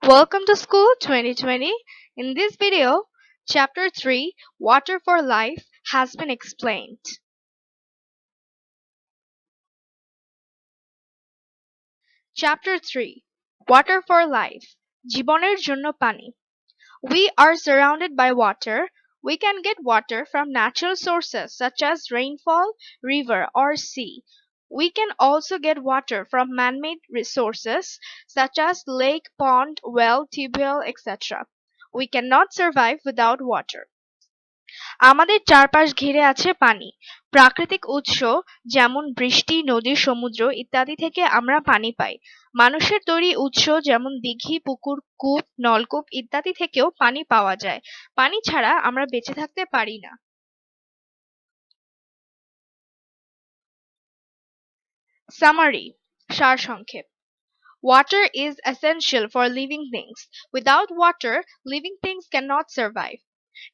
Welcome to School 2020. In this video, Chapter 3 Water for Life has been explained. Chapter 3 Water for Life জীবনের জন্য পানি We are surrounded by water. We can get water from natural sources such as rainfall, river, or sea. We can also get water from man-made resources such as lake, pond, well, tube well, etc. We cannot survive without water. আমাদের চারপাশ ঘিরে আছে পানি। প্রাকৃতিক উৎস যেমন বৃষ্টি, নদী, সমুদ্র ইত্যাদি থেকে আমরা পানি পাই। মানুষের তৈরি উৎস যেমন দিঘি, পুকুর, কূপ, নলকূপ ইত্যাদি থেকেও পানি পাওয়া যায়। পানি ছাড়া আমরা বেঁচে থাকতে পারি না। সামারি সারসংক্ষেপ Water is essential for living things. Without water, living things cannot survive.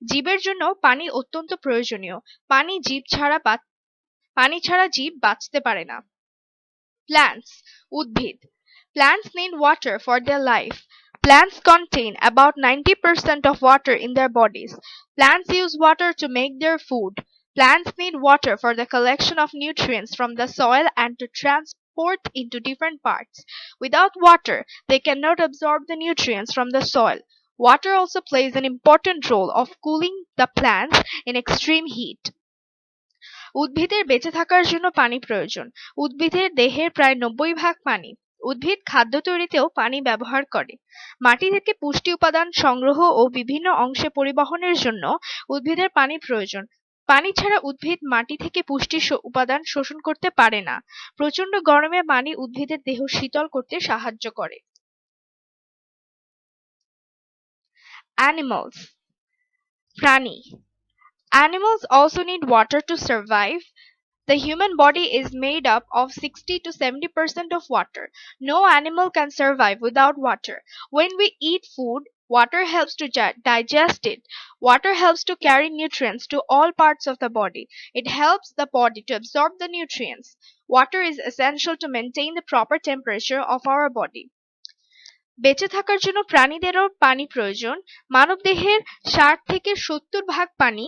জীবের জন্য পানি অত্যন্ত প্রয়োজনীয়। পানি ছাড়া জীব বাঁচতে পারে না। Plants উদ্ভিদ Plants need water for their life. Plants contain about 90% of water in their bodies. Plants use water to make their food. Plants need water for the collection of nutrients from the soil and to transport into different parts. Without water, they cannot absorb the nutrients from the soil. Water also plays an important role of cooling the plants in extreme heat. উদ্ভিদের বেঁচে থাকার জন্য পানি প্রয়োজন। উদ্ভিদের দেহের প্রায় 90% পানি। উদ্ভিদ খাদ্য তৈরিতেও পানি ব্যবহার করে। মাটি থেকে পুষ্টি উপাদান সংগ্রহ ও বিভিন্ন অংশে পরিবহনের জন্য উদ্ভিদের পানি প্রয়োজন। পানি ছাড়া উদ্ভিদ মাটি থেকে পুষ্টি উপাদান শোষণ করতে পারে না। প্রচণ্ড গরমে পানি উদ্ভিদের দেহ শীতল করতে সাহায্য করে। Animals প্রাণী Animals also need water to survive. The human body is made up of 60 to 70% of water. No animal can survive without water. When we eat food, water helps to digest it. Water helps to carry nutrients to all parts of the body. It helps the body to absorb the nutrients. Water is essential to maintain the proper temperature of our body. বেঁচে থাকার জন্য প্রাণীদেরও পানি প্রয়োজন। মানবদেহের 60 থেকে 70% পানি।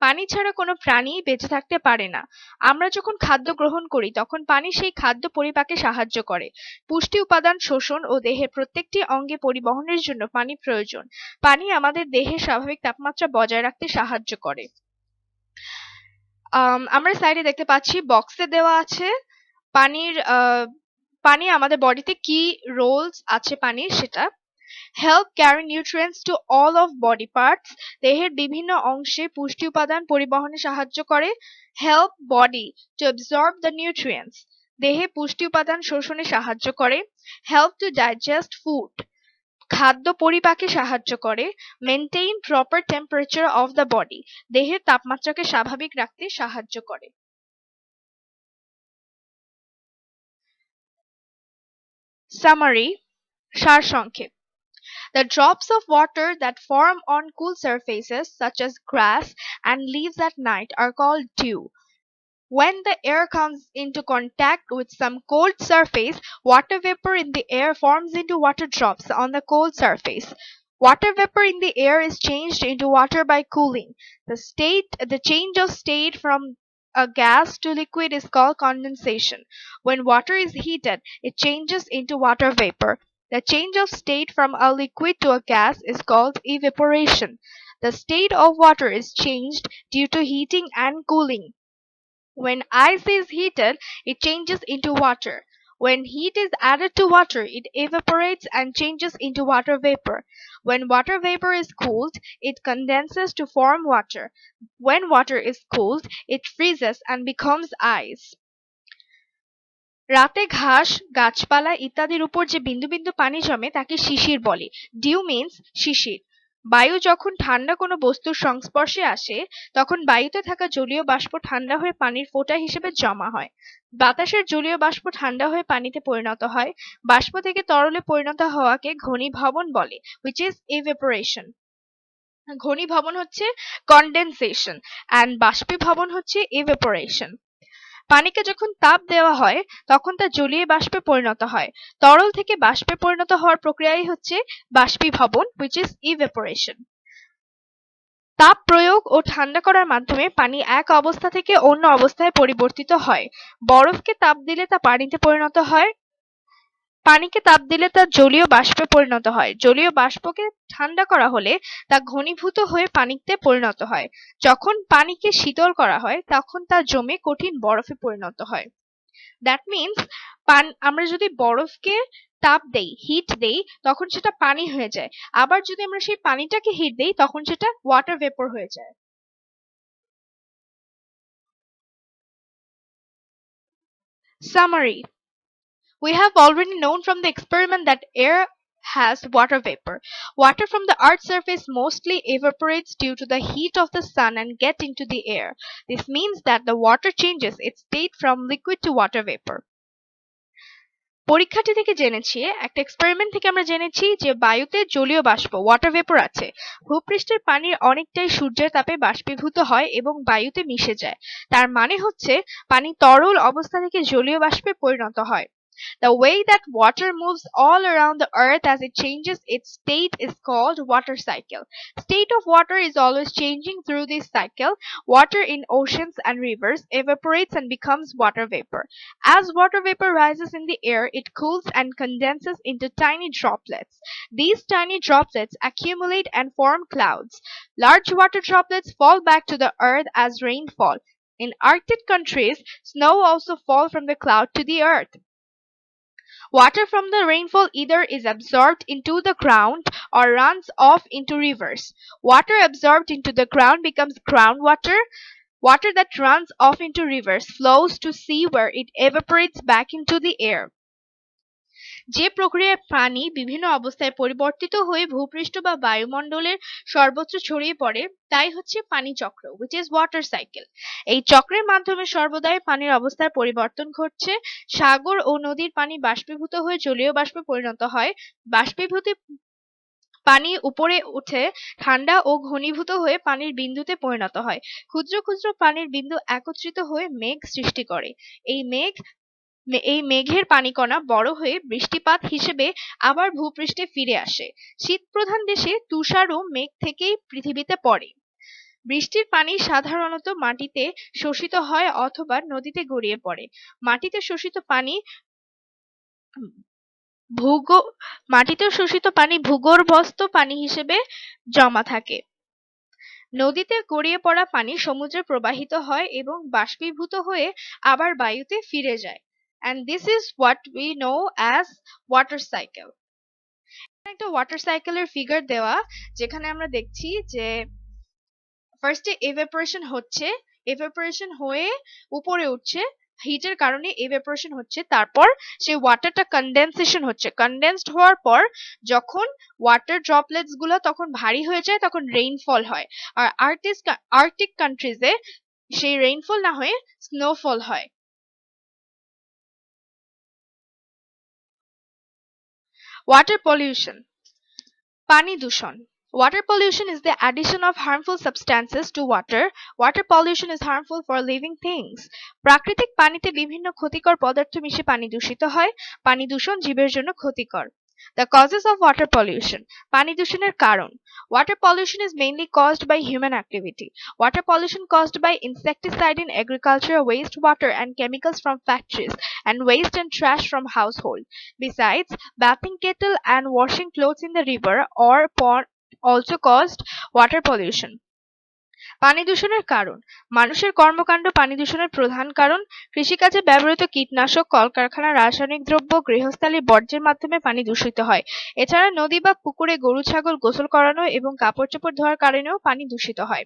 পানি ছাড়া কোনো প্রাণী বেঁচে থাকতে পারে না। আমরা যখন খাদ্য গ্রহণ করি তখন পানি সেই খাদ্য পরিপাকে সাহায্য করে। পুষ্টি উপাদান শোষণ ও দেহের প্রত্যেকটি অঙ্গে পরিবহনের জন্য পানি প্রয়োজন। পানি আমাদের দেহের স্বাভাবিক তাপমাত্রা বজায় রাখতে সাহায্য করে। আমরা সাইডে দেখতে পাচ্ছি বক্সে দেওয়া আছে পানি আমাদের বডিতে কি রোলস আছে পানির সেটা help carry nutrients to all of body parts দেহের বিভিন্ন অংশে পুষ্টি উপাদান পরিবহনে সাহায্য করে help body to absorb the nutrients দেহে পুষ্টি উপাদান শোষণে সাহায্য করে help to digest food খাদ্য পরিপাকে সাহায্য করে maintain proper temperature of the body দেহের তাপমাত্রাকে স্বাভাবিক রাখতে সাহায্য করে Summary সারসংক্ষেপ The drops of water that form on cool surfaces such as grass and leaves at night are called dew. When the air comes into contact with some cold surface, water vapor in the air forms into water drops on the cold surface. Water vapor in the air is changed into water by cooling. The change of state from a gas to liquid is called condensation. When water is heated, it changes into water vapor. The change of state from a liquid to a gas is called evaporation. The state of water is changed due to heating and cooling. When ice is heated, it changes into water. When heat is added to water, it evaporates and changes into water vapor. When water vapor is cooled, it condenses to form water. When water is cooled, it freezes and becomes ice. রাতে ঘাস গাছপালা ইত্যাদির উপর যে বিন্দু বিন্দু পানি জমে তাকে শিশির বলে ডিউ মিন্স শিশির বায়ু যখন ঠান্ডা কোনো বস্তুর সংস্পর্শে আসে তখন বায়ুতে থাকা জলীয় বাষ্প ঠান্ডা হয়ে পানির ফোঁটা হিসেবে জমা হয় বাতাসের জলীয় বাষ্প ঠান্ডা হয়ে পানিতে পরিণত হয় বাষ্প থেকে তরলে পরিণত হওয়াকে ঘনীভবন বলে which is evaporation ঘনীভবন হচ্ছে condensation and বাষ্পীভবন হচ্ছে evaporation পানিকে যখন তাপ দেওয়া হয় তখন তা জলীয় বাষ্পে পরিণত হয়। তরল থেকে বাষ্পে পরিণত হওয়ার প্রক্রিয়াই হচ্ছে বাষ্পীভবন, which is evaporation. তাপ প্রয়োগ ও ঠান্ডা করার মাধ্যমে পানি এক অবস্থা থেকে অন্য অবস্থায় পরিবর্তিত হয়। বরফকে তাপ দিলে তা পানিতে পরিণত হয়। পানিকে তাপ দিলে তা জলীয় বাষ্পে পরিণত হয়। জলীয় বাষ্পকে ঠান্ডা করা হলে তা ঘনীভূত হয়ে পানিতে পরিণত হয়। যখন পানিকে শীতল করা হয় তখন তা জমে কঠিন বরফে পরিণত হয়। দ্যাট মিনস আমরা যদি বরফকে তাপ দেই, হিট দেই, তখন সেটা পানি হয়ে যায়। আবার যদি আমরা সেই পানিটাকে হিট দেই তখন সেটা ওয়াটার ভেপর হয়ে যায়। Summary. We have already known from the experiment that air has water vapor. Water from the Earth's surface mostly evaporates due to the heat of the sun and get into the air. This means that the water changes its state from liquid to water vapor. পরীক্ষাটি থেকে জেনেছি, একটা experiment থেকে আমরা জেনেছি যে বায়ুতে জলীয় বাষ্প ওয়াটার ভেপর আছে। ভূপৃষ্ঠের পানির অনেকটাই সূর্যের তাপে বাষ্পীভূত হয় এবং বায়ুতে মিশে যায়। তার মানে হচ্ছে পানি তরল অবস্থা থেকে জলীয় বাষ্পে পরিণত হয়। The way that water moves all around the earth as it changes its state is called water cycle. State of water is always changing through this cycle. Water in oceans and rivers evaporates and becomes water vapor. As water vapor rises in the air, it cools and condenses into tiny droplets. These tiny droplets accumulate and form clouds. Large water droplets fall back to the earth as rainfall. In Arctic countries, snow also falls from the cloud to the earth. Water from the rainfall either is absorbed into the ground or runs off into rivers. Water absorbed into the ground becomes groundwater. Water that runs off into rivers flows to sea where it evaporates back into the air. যে প্রক্রিয়ায় পানি বিভিন্ন অবস্থায় পরিবর্তিত হয়ে ভূপৃষ্ঠ বা বায়ুমণ্ডলের সর্বত্র ছড়িয়ে পড়ে তাই হচ্ছে পানি চক্র, which is water cycle. এই চক্রের মাধ্যমে সর্বদাই পানির অবস্থার পরিবর্তন ঘটছে। সাগর ও নদীর পানি বাষ্পীভূত হয়ে জলীয় বাষ্পে পরিণত হয়। বাষ্পীভূত পানি উপরে উঠে ঠান্ডা ও ঘনীভূত হয়ে পানির বিন্দুতে পরিণত হয়। ক্ষুদ্র ক্ষুদ্র পানির বিন্দু একত্রিত হয়ে মেঘ সৃষ্টি করে। এই মেঘের পানিকণা বড় হয়ে বৃষ্টিপাত হিসেবে আবার ভূপৃষ্ঠে ফিরে আসে। শীতপ্রধান দেশে তুষারও মেঘ থেকেই পৃথিবীতে পড়ে। বৃষ্টির পানি সাধারণত মাটিতে শোষিত হয় অথবা নদীতে গড়িয়ে পড়ে। মাটিতে শোষিত পানি ভূগর্ভস্থ পানি হিসেবে জমা থাকে। নদীতে গড়িয়ে পড়া পানি সমুদ্রে প্রবাহিত হয় এবং বাষ্পীভূত হয়ে আবার বায়ুতে ফিরে যায়। And this is what we know as water cycle. একটা ওয়াটার সাইকেলের ফিগার দেওয়া, যেখানে আমরা দেখছি যে ফার্স্টে এভাপোরেশন হয়ে উপরে উঠছে, হিটের কারণে এভাপোরেশন হচ্ছে, তারপর সেই ওয়াটারটা কনডেনসেশন হচ্ছে। কনডেন্সড হওয়ার পর যখন ওয়াটার ড্রপলেটস গুলো তখন ভারী হয়ে যায় তখন রেইনফল হয়। আর আর্কটিক কান্ট্রিজে সেই রেইনফল না হয়ে স্নোফল হয়। ওয়াটার পলিউশন, পানি দূষণ। Water pollution is the addition of harmful substances to water. Water pollution is harmful for living things. প্রাকৃতিক পানিতে বিভিন্ন ক্ষতিকর পদার্থ মিশে পানি দূষিত হয়। পানি দূষণ জীবের জন্য ক্ষতিকর। The causes of water pollution. পানি দূষণের কারণ। Water pollution is mainly caused by human activity. Water pollution caused by insecticide in agriculture, wastewater and chemicals from factories, and waste and trash from household. Besides, bathing kettle and washing clothes in the river or pond also caused water pollution. পানি দূষণের কারণ। মানুষের কর্মকাণ্ড পানি দূষণের প্রধান কারণ। কৃষিকাজে ব্যবহৃত কীটনাশক, কলকারখানার রাসায়নিক দ্রব্য, গৃহস্থালির বর্জ্যের মাধ্যমে পানি দূষিত হয়। এছাড়া নদী বা পুকুরে গরু ছাগল গোসল করানো এবং কাপড় চোপড় ধোয়ার কারণেও পানি দূষিত হয়।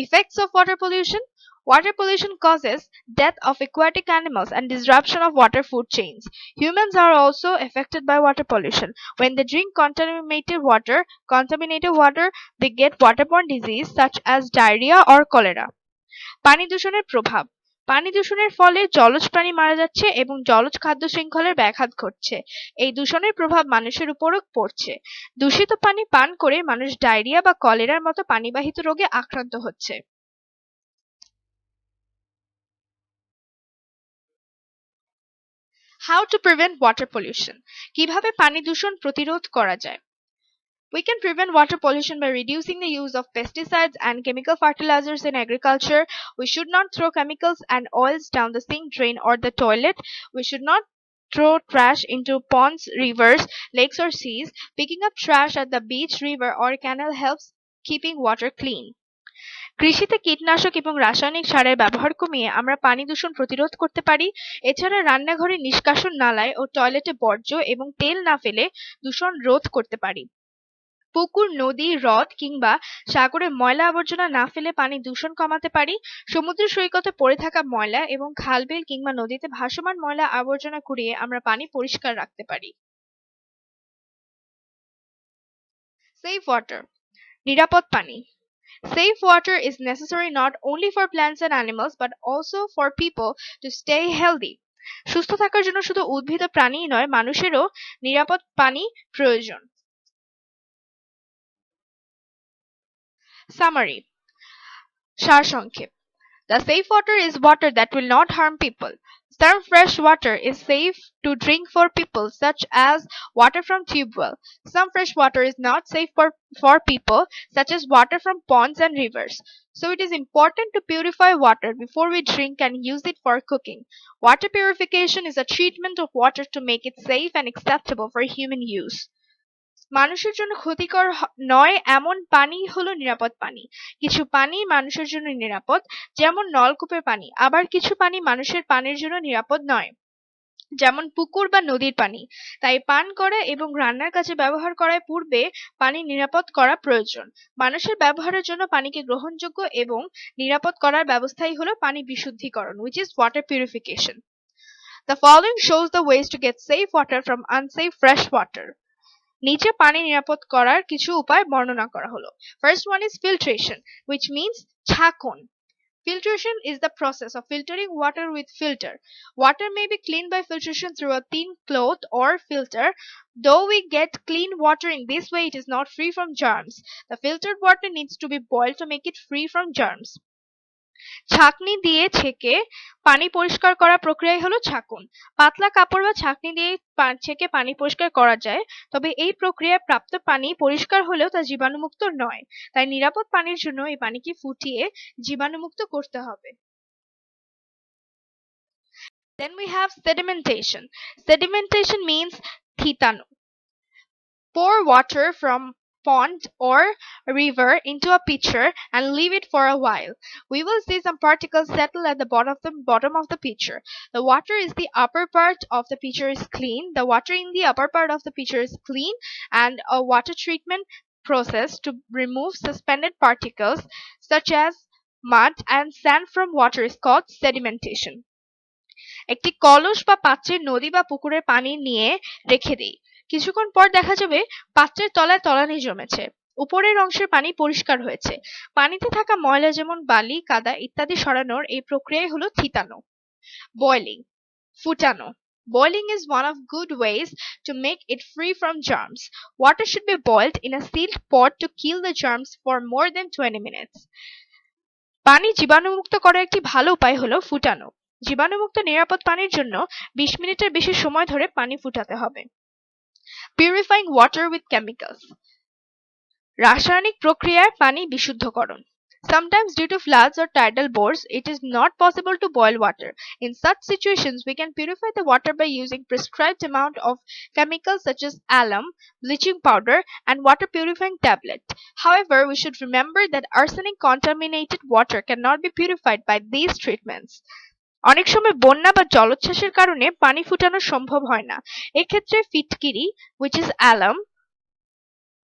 Effects of water pollution. Water pollution causes death of aquatic animals and disruption of water food chains. Humans are also affected by water pollution. When they drink contaminated water, they get waterborne disease such as diarrhea or cholera. পানি দূষণের প্রভাব। পানি দূষণের ফলে জলজ প্রাণী মারা যাচ্ছে এবং জলজ খাদ্য শৃঙ্খলের ব্যাঘাত ঘটছে। এই দূষণের প্রভাব মানুষের উপরও পড়ছে। দূষিত পানি পান করে মানুষ ডায়রিয়া বা কলেরার মতো পানিবাহিত রোগে আক্রান্ত হচ্ছে। How to prevent water pollution? কিভাবে পানি দূষণ প্রতিরোধ করা যায়? We can prevent water pollution by reducing the use of pesticides and chemical fertilizers in agriculture. We should not throw chemicals and oils down the sink drain or the toilet. We should not throw trash into ponds, rivers, lakes, or seas. Picking up trash at the beach, river, or canal helps keeping water clean. কৃষিতে কীটনাশক এবং রাসায়নিক সারের ব্যবহার কমিয়ে আমরা পানি দূষণ প্রতিরোধ করতে পারি। এছাড়া রান্নাঘরে নিষ্কাশন নালায় ও টয়লেটে বর্জ্য এবং তেল না ফেলে দূষণ রোধ করতে পারি। পুকুর, নদী, হ্রদ কিংবা সাগরে ময়লা আবর্জনা না ফেলে পানি দূষণ কমাতে পারি। সমুদ্র সৈকতে পড়ে থাকা ময়লা এবং খালবিল কিংবা নদীতে ভাসমান ময়লা আবর্জনা কুড়িয়ে আমরা পানি পরিষ্কার রাখতে পারি। সেফ ওয়াটার, নিরাপদ পানি। Safe water is necessary not only for plants and animals but also for people to stay healthy. সুস্থ থাকার জন্য শুধু উদ্ভিদ ও প্রাণীই নয়, মানুষেরও নিরাপদ পানি প্রয়োজন। সামারি, সারসংক্ষেপ। The safe water is water that will not harm people. Some fresh water is safe to drink for people, such as water from tube well. Some fresh water is not safe for people, such as water from ponds and rivers. So it is important to purify water before we drink and use it for cooking. Water purification is a treatment of water to make it safe and acceptable for human use. মানুষের জন্য ক্ষতিকর নয় এমন পানি হলো নিরাপদ পানি। কিছু পানি মানুষের জন্য নিরাপদ, যেমন নলকূপের পানি। আবার কিছু পানি মানুষের পানির জন্য নিরাপদ নয়, যেমন পুকুর বা নদীর পানি। তাই পান করা এবং রান্নার কাজে ব্যবহার করার পূর্বে পানি নিরাপদ করা প্রয়োজন। মানুষের ব্যবহারের জন্য পানিকে গ্রহণযোগ্য এবং নিরাপদ করার ব্যবস্থাই হলো পানি বিশুদ্ধীকরণ, which is water purification. The following shows the ways to get safe water from unsafe fresh water. নিচে পানি নিরাপদ করার কিছু উপায় বর্ণনা করা হলো। First one is filtration, which means ছাঁকন। Filtration is the process of filtering water with filter. Water may be cleaned by filtration through a thin cloth or filter. Though we get clean water in this way, it is not free from germs. The filtered water needs to be boiled to make it free from germs. ছাঁকনি দিয়ে ছেঁকে পানি পরিষ্কার করার প্রক্রিয়াই হলো ছাঁকুন। পাতলা কাপড় বা ছাঁকনি দিয়ে ছেঁকে পানি পরিষ্কার করা যায়, তবে এই প্রক্রিয়ায় প্রাপ্ত পানি পরিষ্কার হলেও তা জীবাণুমুক্ত নয়। তাই নিরাপদ পানির জন্য এই পানিকে ফুটিয়ে জীবাণুমুক্ত করতে হবে। Then we have sedimentation. Sedimentation means থিতানো। Pour water from pond or river into a pitcher and leave it for a while. We will see some particles settle at the bottom of the pitcher. The water is the upper part of the pitcher is clean. The water in the upper part of the pitcher is clean, and a water treatment process to remove suspended particles such as mud and sand from water is called sedimentation. একটি কলস বা পাত্রে নদী বা পুকুরের পানি নিয়ে রেখে দিই। কিছুক্ষণ পর দেখা যাবে পাত্রের তলায় তলানি জমেছে, উপরের অংশের পানি পরিষ্কার হয়েছে। পানিতে থাকা ময়লা যেমন বালি, কাদা ইত্যাদি সরানোর এই প্রক্রিয়াই হলো থিতানো। বয়লিং, ফুটানো। Boiling is one of good ways to make it free from germs. Water should be boiled in a sealed pot to kill the germs for more than 20 minutes. পানি জীবাণুমুক্ত করার একটি ভালো উপায় হলো ফুটানো। জীবাণুমুক্ত নিরাপদ পানির জন্য 20 মিনিটের বেশি সময় ধরে পানি ফুটাতে হবে। Purifying water with chemicals. রাসায়নিক প্রক্রিয়ায় পানি বিশুদ্ধকরণ। Sometimes due to floods or tidal bores, it is not possible to boil water. In such situations, we can purify the water by using prescribed amount of chemicals such as alum, bleaching powder, and water purifying tablet. However, we should remember that arsenic contaminated water cannot be purified by these treatments. অনেক সময় বন্যা বা জলোচ্ছ্বাসের কারণে পানি ফুটানো সম্ভব হয় না। এক্ষেত্রে ফিটকিরি, which is alum,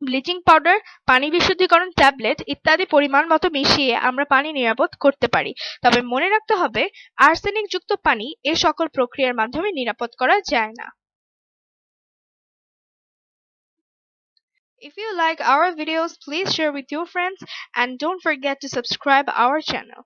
bleaching powder, পানি বিশুদ্ধীকরণ ট্যাবলেট ইত্যাদি পরিমাণ মতো মিশিয়ে আমরা পানি নিরাপদ করতে পারি। তবে মনে রাখতে হবে, আর্সেনিক যুক্ত পানি এ সকল প্রক্রিয়ার মাধ্যমে নিরাপদ করা যায় না। If you like our videos, please share with your friends and don't forget to subscribe our channel.